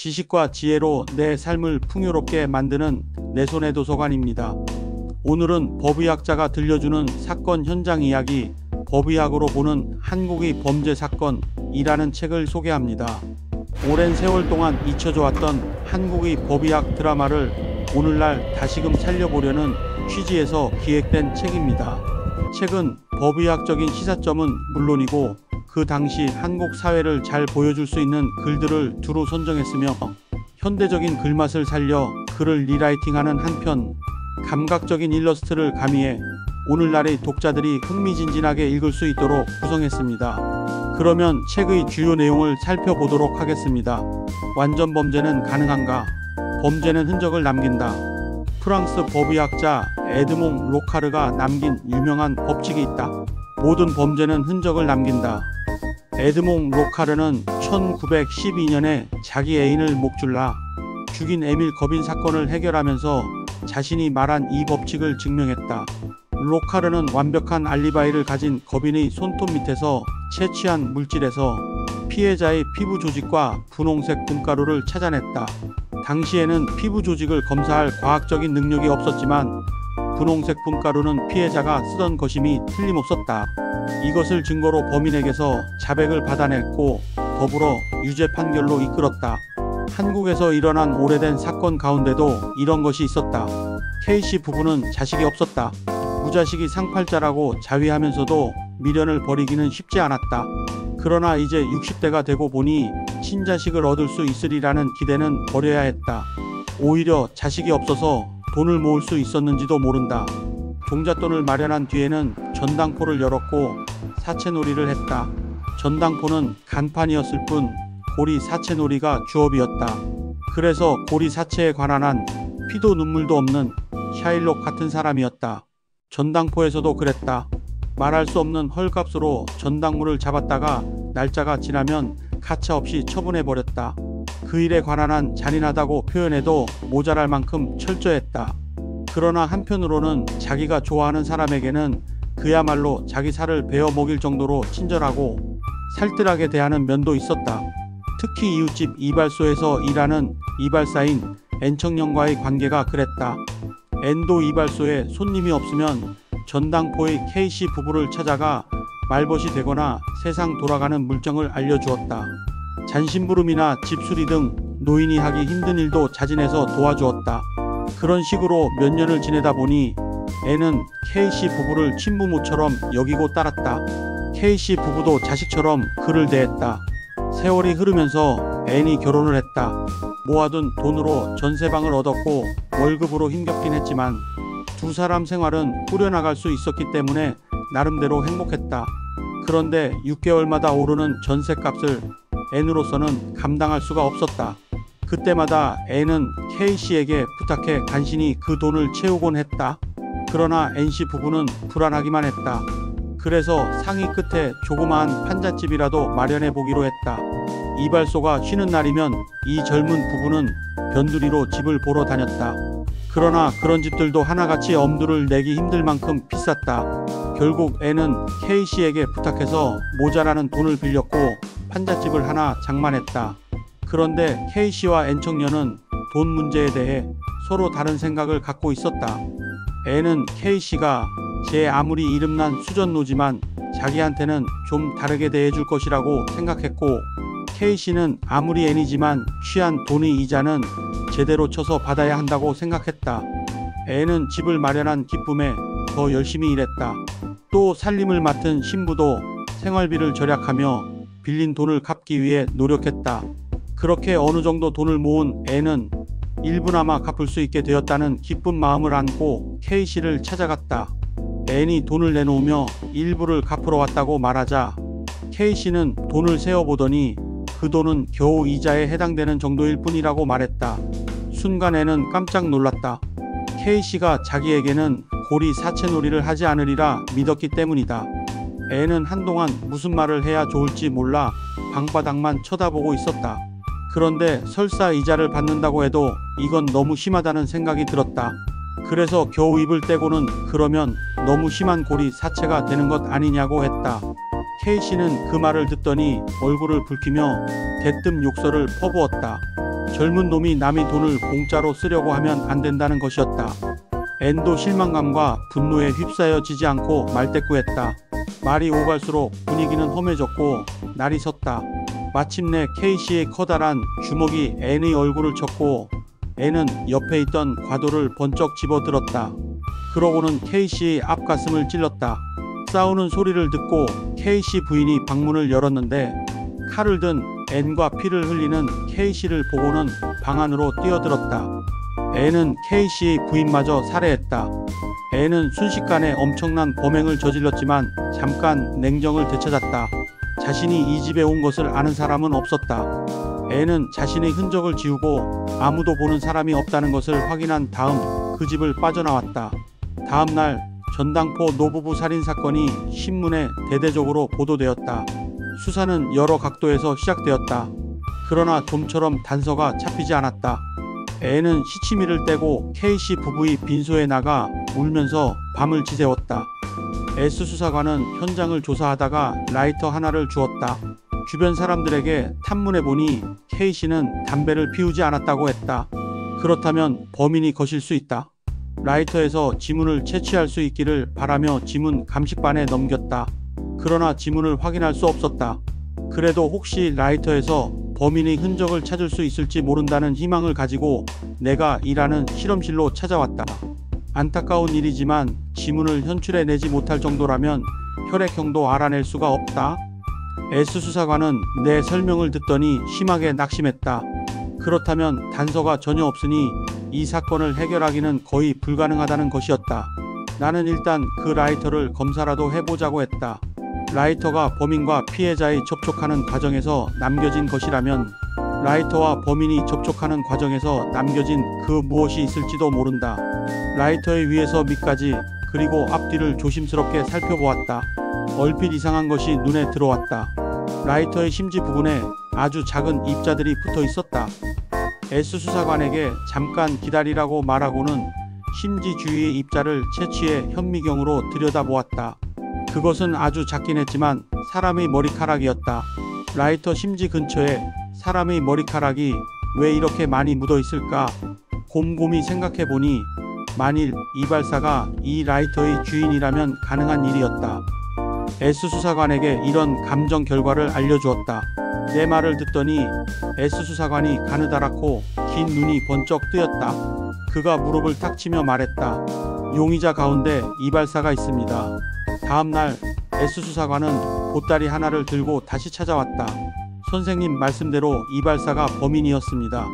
지식과 지혜로 내 삶을 풍요롭게 만드는 내 손의 도서관입니다. 오늘은 법의학자가 들려주는 사건 현장 이야기, 법의학으로 보는 한국의 범죄 사건이라는 책을 소개합니다. 오랜 세월 동안 잊혀져 왔던 한국의 법의학 드라마를 오늘날 다시금 살려보려는 취지에서 기획된 책입니다. 책은 법의학적인 시사점은 물론이고 그 당시 한국 사회를 잘 보여줄 수 있는 글들을 두루 선정했으며 현대적인 글맛을 살려 글을 리라이팅하는 한편 감각적인 일러스트를 가미해 오늘날의 독자들이 흥미진진하게 읽을 수 있도록 구성했습니다. 그러면 책의 주요 내용을 살펴보도록 하겠습니다. 완전 범죄는 가능한가? 범죄는 흔적을 남긴다. 프랑스 법의학자 에드몽 로카르가 남긴 유명한 법칙이 있다. 모든 범죄는 흔적을 남긴다. 에드몽 로카르는 1912년에 자기 애인을 목줄라 죽인 에밀 거빈 사건을 해결하면서 자신이 말한 이 법칙을 증명했다. 로카르는 완벽한 알리바이를 가진 거빈의 손톱 밑에서 채취한 물질에서 피해자의 피부 조직과 분홍색 분가루를 찾아냈다. 당시에는 피부 조직을 검사할 과학적인 능력이 없었지만 분홍색 분가루는 피해자가 쓰던 것임이 틀림없었다. 이것을 증거로 범인에게서 자백을 받아냈고 더불어 유죄 판결로 이끌었다. 한국에서 일어난 오래된 사건 가운데도 이런 것이 있었다. K씨 부부는 자식이 없었다. 무자식이 상팔자라고 자위하면서도 미련을 버리기는 쉽지 않았다. 그러나 이제 60대가 되고 보니 친자식을 얻을 수 있으리라는 기대는 버려야 했다. 오히려 자식이 없어서 돈을 모을 수 있었는지도 모른다. 종잣돈을 마련한 뒤에는 전당포를 열었고 사채놀이를 했다. 전당포는 간판이었을 뿐 고리 사채놀이가 주업이었다. 그래서 고리 사채에 관한 한 피도 눈물도 없는 샤일록 같은 사람이었다. 전당포에서도 그랬다. 말할 수 없는 헐값으로 전당물을 잡았다가 날짜가 지나면 가차없이 처분해버렸다. 그 일에 관한 한 잔인하다고 표현해도 모자랄 만큼 철저했다. 그러나 한편으로는 자기가 좋아하는 사람에게는 그야말로 자기 살을 베어 먹일 정도로 친절하고 살뜰하게 대하는 면도 있었다. 특히 이웃집 이발소에서 일하는 이발사인 N청년과의 관계가 그랬다. N도 이발소에 손님이 없으면 전당포의 K씨 부부를 찾아가 말벗이 되거나 세상 돌아가는 물정을 알려주었다. 잔심부름이나 집수리 등 노인이 하기 힘든 일도 자진해서 도와주었다. 그런 식으로 몇 년을 지내다 보니 N은 K씨 부부를 친부모처럼 여기고 따랐다. K씨 부부도 자식처럼 그를 대했다. 세월이 흐르면서 N이 결혼을 했다. 모아둔 돈으로 전세방을 얻었고 월급으로 힘겹긴 했지만 두 사람 생활은 꾸려나갈 수 있었기 때문에 나름대로 행복했다. 그런데 6개월마다 오르는 전세값을 N으로서는 감당할 수가 없었다. 그때마다 N은 K씨에게 부탁해 간신히 그 돈을 채우곤 했다. 그러나 N씨 부부는 불안하기만 했다. 그래서 상의 끝에 조그마한 판잣집이라도 마련해 보기로 했다. 이발소가 쉬는 날이면 이 젊은 부부는 변두리로 집을 보러 다녔다. 그러나 그런 집들도 하나같이 엄두를 내기 힘들 만큼 비쌌다. 결국 N은 K씨에게 부탁해서 모자라는 돈을 빌렸고 판잣집을 하나 장만했다. 그런데 K씨와 N청년은 돈 문제에 대해 서로 다른 생각을 갖고 있었다. N은 K씨가 제 아무리 이름난 수전노지만 자기한테는 좀 다르게 대해줄 것이라고 생각했고 K씨는 아무리 N이지만 취한 돈의 이자는 제대로 쳐서 받아야 한다고 생각했다. N은 집을 마련한 기쁨에 더 열심히 일했다. 또 살림을 맡은 신부도 생활비를 절약하며 빌린 돈을 갚기 위해 노력했다. 그렇게 어느 정도 돈을 모은 N은 일부나마 갚을 수 있게 되었다는 기쁜 마음을 안고 K씨를 찾아갔다. N이 돈을 내놓으며 일부를 갚으러 왔다고 말하자 K씨는 돈을 세어보더니 그 돈은 겨우 이자에 해당되는 정도일 뿐이라고 말했다. 순간 N은 깜짝 놀랐다. K씨가 자기에게는 고리 사채놀이를 하지 않으리라 믿었기 때문이다. N은 한동안 무슨 말을 해야 좋을지 몰라 방바닥만 쳐다보고 있었다. 그런데 설사 이자를 받는다고 해도 이건 너무 심하다는 생각이 들었다. 그래서 겨우 입을 떼고는 그러면 너무 심한 고리 사채가 되는 것 아니냐고 했다. K씨는 그 말을 듣더니 얼굴을 붉히며 대뜸 욕설을 퍼부었다. 젊은 놈이 남의 돈을 공짜로 쓰려고 하면 안 된다는 것이었다. N도 실망감과 분노에 휩싸여지지 않고 말대꾸했다. 말이 오갈수록 분위기는 험해졌고 날이 섰다. 마침내 K씨의 커다란 주먹이 N의 얼굴을 쳤고 N은 옆에 있던 과도를 번쩍 집어들었다. 그러고는 K씨의 앞가슴을 찔렀다. 싸우는 소리를 듣고 K씨 부인이 방문을 열었는데 칼을 든 N과 피를 흘리는 K씨를 보고는 방 안으로 뛰어들었다. N은 K씨의 부인마저 살해했다. N은 순식간에 엄청난 범행을 저질렀지만 잠깐 냉정을 되찾았다. 자신이 이 집에 온 것을 아는 사람은 없었다. N은 자신의 흔적을 지우고 아무도 보는 사람이 없다는 것을 확인한 다음 그 집을 빠져나왔다. 다음 날 전당포 노부부 살인 사건이 신문에 대대적으로 보도되었다. 수사는 여러 각도에서 시작되었다. 그러나 좀처럼 단서가 잡히지 않았다. N은 시치미를 떼고 K씨 부부의 빈소에 나가 울면서 밤을 지새웠다. S 수사관은 현장을 조사하다가 라이터 하나를 주었다. 주변 사람들에게 탐문해보니 K씨는 담배를 피우지 않았다고 했다. 그렇다면 범인이 거실 수 있다. 라이터에서 지문을 채취할 수 있기를 바라며 지문 감식반에 넘겼다. 그러나 지문을 확인할 수 없었다. 그래도 혹시 라이터에서 범인의 흔적을 찾을 수 있을지 모른다는 희망을 가지고 내가 일하는 실험실로 찾아왔다. 안타까운 일이지만 지문을 현출해내지 못할 정도라면 혈액형도 알아낼 수가 없다. S 수사관은 내 설명을 듣더니 심하게 낙심했다. 그렇다면 단서가 전혀 없으니 이 사건을 해결하기는 거의 불가능하다는 것이었다. 나는 일단 그 라이터를 검사라도 해보자고 했다. 라이터가 범인과 피해자의 접촉하는 과정에서 남겨진 것이라면 라이터와 범인이 접촉하는 과정에서 남겨진 그 무엇이 있을지도 모른다. 라이터의 위에서 밑까지 그리고 앞뒤를 조심스럽게 살펴보았다. 얼핏 이상한 것이 눈에 들어왔다. 라이터의 심지 부분에 아주 작은 입자들이 붙어 있었다. S 수사관에게 잠깐 기다리라고 말하고는 심지 주위의 입자를 채취해 현미경으로 들여다보았다. 그것은 아주 작긴 했지만 사람의 머리카락이었다. 라이터 심지 근처에 사람의 머리카락이 왜 이렇게 많이 묻어 있을까? 곰곰이 생각해보니 만일 이발사가 이 라이터의 주인이라면 가능한 일이었다. S 수사관에게 이런 감정 결과를 알려주었다. 내 말을 듣더니 S 수사관이 가느다랗고 긴 눈이 번쩍 뜨였다. 그가 무릎을 탁 치며 말했다. 용의자 가운데 이발사가 있습니다. 다음날 S 수사관은 보따리 하나를 들고 다시 찾아왔다. 선생님 말씀대로 이발사가 범인이었습니다.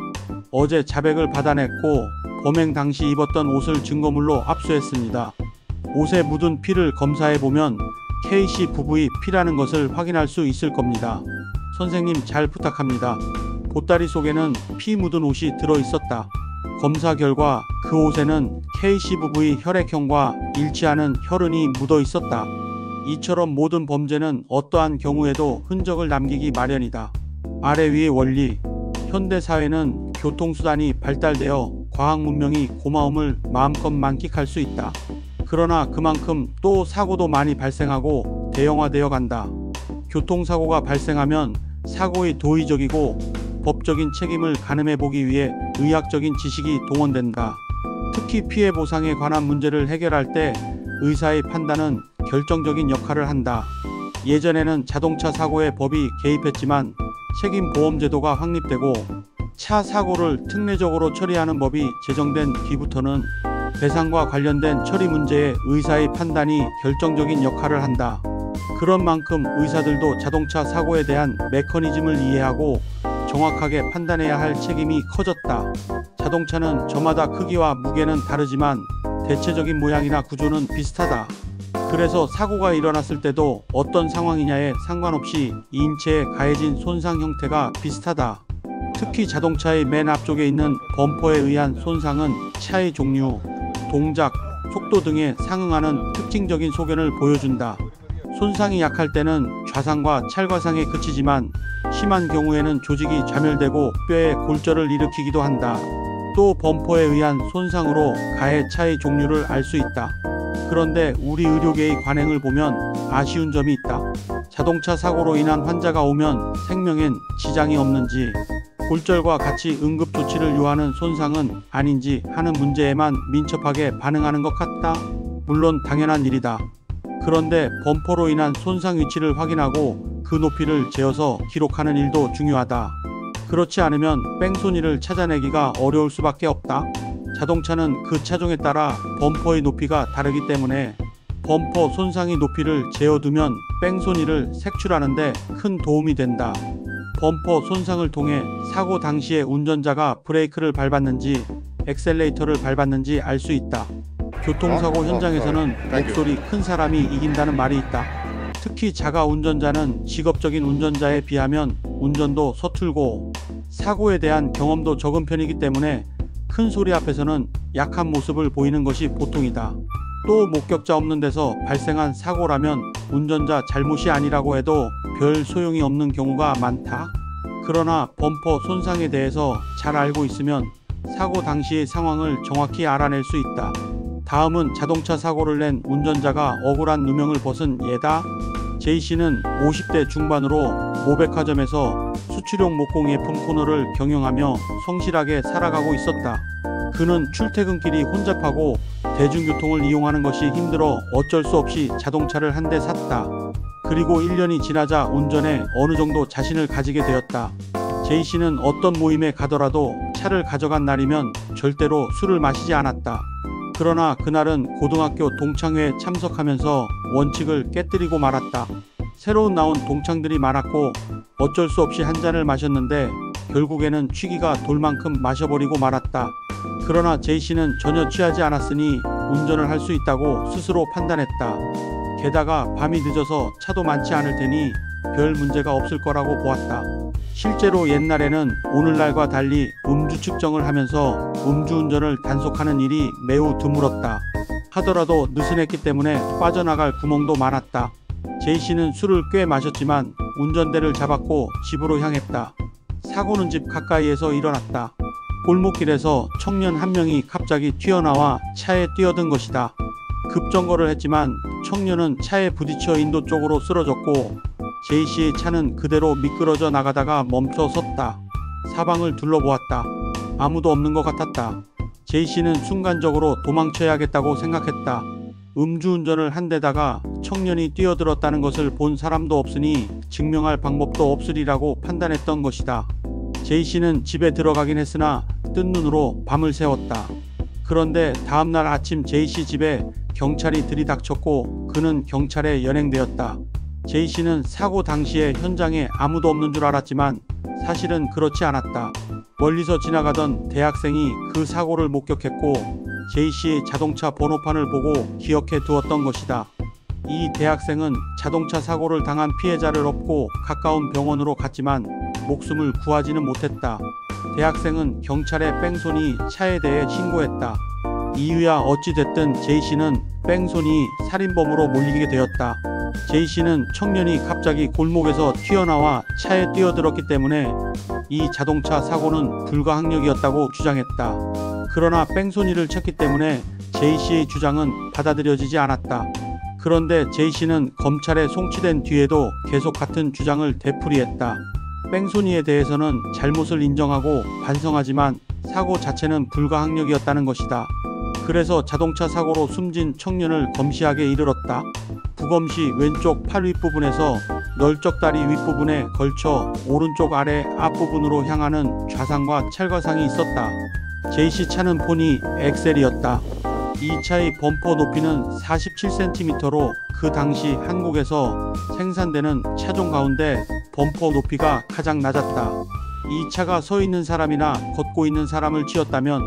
어제 자백을 받아냈고 범행 당시 입었던 옷을 증거물로 압수했습니다. 옷에 묻은 피를 검사해보면 K씨 부부의 피라는 것을 확인할 수 있을 겁니다. 선생님 잘 부탁합니다. 보따리 속에는 피 묻은 옷이 들어있었다. 검사 결과 그 옷에는 K씨 부부의 혈액형과 일치하는 혈흔이 묻어 있었다. 이처럼 모든 범죄는 어떠한 경우에도 흔적을 남기기 마련이다. 아래 위의 원리. 현대 사회는 교통수단이 발달되어 과학 문명이 고마움을 마음껏 만끽할 수 있다. 그러나 그만큼 또 사고도 많이 발생하고 대형화되어 간다. 교통사고가 발생하면 사고의 도의적이고 법적인 책임을 가늠해보기 위해 의학적인 지식이 동원된다. 특히 피해 보상에 관한 문제를 해결할 때 의사의 판단은 결정적인 역할을 한다. 예전에는 자동차 사고에 법이 개입했지만 책임보험제도가 확립되고 차 사고를 특례적으로 처리하는 법이 제정된 뒤부터는 배상과 관련된 처리 문제에 의사의 판단이 결정적인 역할을 한다. 그런 만큼 의사들도 자동차 사고에 대한 메커니즘을 이해하고 정확하게 판단해야 할 책임이 커졌다. 자동차는 저마다 크기와 무게는 다르지만 대체적인 모양이나 구조는 비슷하다. 그래서 사고가 일어났을 때도 어떤 상황이냐에 상관없이 인체에 가해진 손상 형태가 비슷하다. 특히 자동차의 맨 앞쪽에 있는 범퍼에 의한 손상은 차의 종류, 동작, 속도 등에 상응하는 특징적인 소견을 보여준다. 손상이 약할 때는 좌상과 찰과상에 그치지만 심한 경우에는 조직이 좌멸되고 뼈에 골절을 일으키기도 한다. 또 범퍼에 의한 손상으로 가해 차의 종류를 알 수 있다. 그런데 우리 의료계의 관행을 보면 아쉬운 점이 있다. 자동차 사고로 인한 환자가 오면 생명엔 지장이 없는지 골절과 같이 응급조치를 요하는 손상은 아닌지 하는 문제에만 민첩하게 반응하는 것 같다. 물론 당연한 일이다. 그런데 범퍼로 인한 손상 위치를 확인하고 그 높이를 재어서 기록하는 일도 중요하다. 그렇지 않으면 뺑소니를 찾아내기가 어려울 수밖에 없다. 자동차는 그 차종에 따라 범퍼의 높이가 다르기 때문에 범퍼 손상의 높이를 재어두면 뺑소니를 색출하는데 큰 도움이 된다. 범퍼 손상을 통해 사고 당시에 운전자가 브레이크를 밟았는지 엑셀레이터를 밟았는지 알 수 있다. 교통사고 현장에서는 목소리 큰 사람이 이긴다는 말이 있다. 특히 자가 운전자는 직업적인 운전자에 비하면 운전도 서툴고 사고에 대한 경험도 적은 편이기 때문에 큰 소리 앞에서는 약한 모습을 보이는 것이 보통이다. 또 목격자 없는 데서 발생한 사고라면 운전자 잘못이 아니라고 해도 별 소용이 없는 경우가 많다. 그러나 범퍼 손상에 대해서 잘 알고 있으면 사고 당시의 상황을 정확히 알아낼 수 있다. 다음은 자동차 사고를 낸 운전자가 억울한 누명을 벗은 예다. J씨는 50대 중반으로 모백화점에서 수출용 목공예품 코너를 경영하며 성실하게 살아가고 있었다. 그는 출퇴근길이 혼잡하고 대중교통을 이용하는 것이 힘들어 어쩔 수 없이 자동차를 한 대 샀다. 그리고 1년이 지나자 운전에 어느 정도 자신을 가지게 되었다. J씨는 어떤 모임에 가더라도 차를 가져간 날이면 절대로 술을 마시지 않았다. 그러나 그날은 고등학교 동창회에 참석하면서 원칙을 깨뜨리고 말았다. 새로 나온 동창들이 많았고 어쩔 수 없이 한 잔을 마셨는데 결국에는 취기가 돌 만큼 마셔버리고 말았다. 그러나 J씨는 전혀 취하지 않았으니 운전을 할 수 있다고 스스로 판단했다. 게다가 밤이 늦어서 차도 많지 않을 테니 별 문제가 없을 거라고 보았다. 실제로 옛날에는 오늘날과 달리 음주 측정을 하면서 음주운전을 단속하는 일이 매우 드물었다. 하더라도 느슨했기 때문에 빠져나갈 구멍도 많았다. J씨는 술을 꽤 마셨지만 운전대를 잡았고 집으로 향했다. 사고는 집 가까이에서 일어났다. 골목길에서 청년 한 명이 갑자기 튀어나와 차에 뛰어든 것이다. 급정거를 했지만 청년은 차에 부딪혀 인도 쪽으로 쓰러졌고 J씨의 차는 그대로 미끄러져 나가다가 멈춰 섰다. 사방을 둘러보았다. 아무도 없는 것 같았다. J씨는 순간적으로 도망쳐야겠다고 생각했다. 음주운전을 한 데다가 청년이 뛰어들었다는 것을 본 사람도 없으니 증명할 방법도 없으리라고 판단했던 것이다. J씨는 집에 들어가긴 했으나 뜬 눈으로 밤을 새웠다. 그런데 다음날 아침 J씨 집에 경찰이 들이닥쳤고 그는 경찰에 연행되었다. J씨는 사고 당시에 현장에 아무도 없는 줄 알았지만 사실은 그렇지 않았다. 멀리서 지나가던 대학생이 그 사고를 목격했고 J씨의 자동차 번호판을 보고 기억해 두었던 것이다. 이 대학생은 자동차 사고를 당한 피해자를 업고 가까운 병원으로 갔지만 목숨을 구하지는 못했다. 대학생은 경찰에 뺑소니 차에 대해 신고했다. 이유야 어찌됐든 J씨는 뺑소니 살인범으로 몰리게 되었다. J씨는 청년이 갑자기 골목에서 튀어나와 차에 뛰어들었기 때문에 이 자동차 사고는 불가항력이었다고 주장했다. 그러나 뺑소니를 쳤기 때문에 J씨의 주장은 받아들여지지 않았다. 그런데 J씨는 검찰에 송치된 뒤에도 계속 같은 주장을 되풀이했다. 뺑소니에 대해서는 잘못을 인정하고 반성하지만 사고 자체는 불가항력이었다는 것이다. 그래서 자동차 사고로 숨진 청년을 검시하게 이르렀다. 부검시 왼쪽 팔 윗부분에서 널쩍다리 윗부분에 걸쳐 오른쪽 아래 앞부분으로 향하는 좌상과 찰과상이 있었다. J씨 차는 포니 엑셀이었다. 이 차의 범퍼 높이는 47cm로 그 당시 한국에서 생산되는 차종 가운데 범퍼 높이가 가장 낮았다. 이 차가 서 있는 사람이나 걷고 있는 사람을 치었다면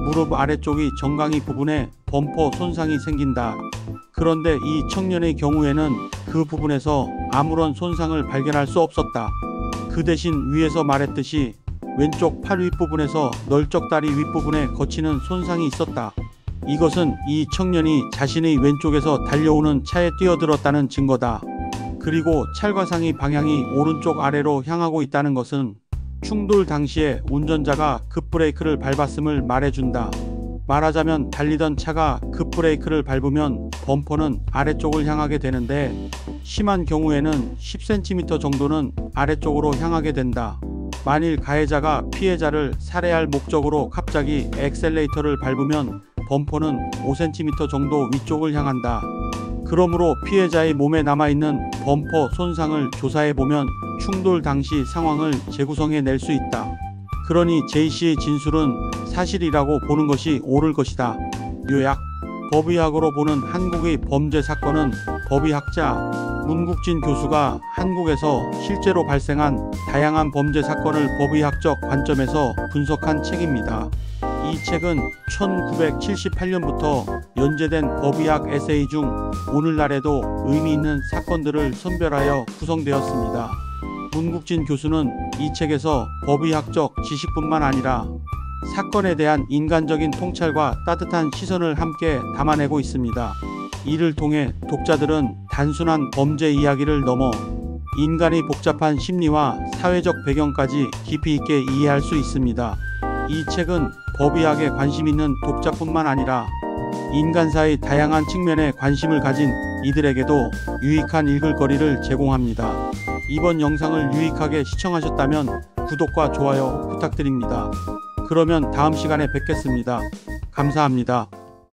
무릎 아래쪽이 정강이 부분에 범퍼 손상이 생긴다. 그런데 이 청년의 경우에는 그 부분에서 아무런 손상을 발견할 수 없었다. 그 대신 위에서 말했듯이 왼쪽 팔 윗부분에서 널쩍다리 윗부분에 거치는 손상이 있었다. 이것은 이 청년이 자신의 왼쪽에서 달려오는 차에 뛰어들었다는 증거다. 그리고 찰과상의 방향이 오른쪽 아래로 향하고 있다는 것은 충돌 당시에 운전자가 급브레이크를 밟았음을 말해준다. 말하자면 달리던 차가 급브레이크를 밟으면 범퍼는 아래쪽을 향하게 되는데 심한 경우에는 10cm 정도는 아래쪽으로 향하게 된다. 만일 가해자가 피해자를 살해할 목적으로 갑자기 엑셀레이터를 밟으면 범퍼는 5cm 정도 위쪽을 향한다. 그러므로 피해자의 몸에 남아있는 범퍼 손상을 조사해보면 충돌 당시 상황을 재구성해 낼 수 있다. 그러니 J씨의 진술은 사실이라고 보는 것이 옳을 것이다. 요약: 법의학으로 보는 한국의 범죄 사건은 법의학자 문국진 교수가 한국에서 실제로 발생한 다양한 범죄 사건을 법의학적 관점에서 분석한 책입니다. 이 책은 1978년부터 연재된 법의학 에세이 중 오늘날에도 의미 있는 사건들을 선별하여 구성되었습니다. 문국진 교수는 이 책에서 법의학적 지식뿐만 아니라 사건에 대한 인간적인 통찰과 따뜻한 시선을 함께 담아내고 있습니다. 이를 통해 독자들은 단순한 범죄 이야기를 넘어 인간의 복잡한 심리와 사회적 배경까지 깊이 있게 이해할 수 있습니다. 이 책은 법의학에 관심 있는 독자뿐만 아니라 인간사의 다양한 측면에 관심을 가진 이들에게도 유익한 읽을거리를 제공합니다. 이번 영상을 유익하게 시청하셨다면 구독과 좋아요 부탁드립니다. 그러면 다음 시간에 뵙겠습니다. 감사합니다.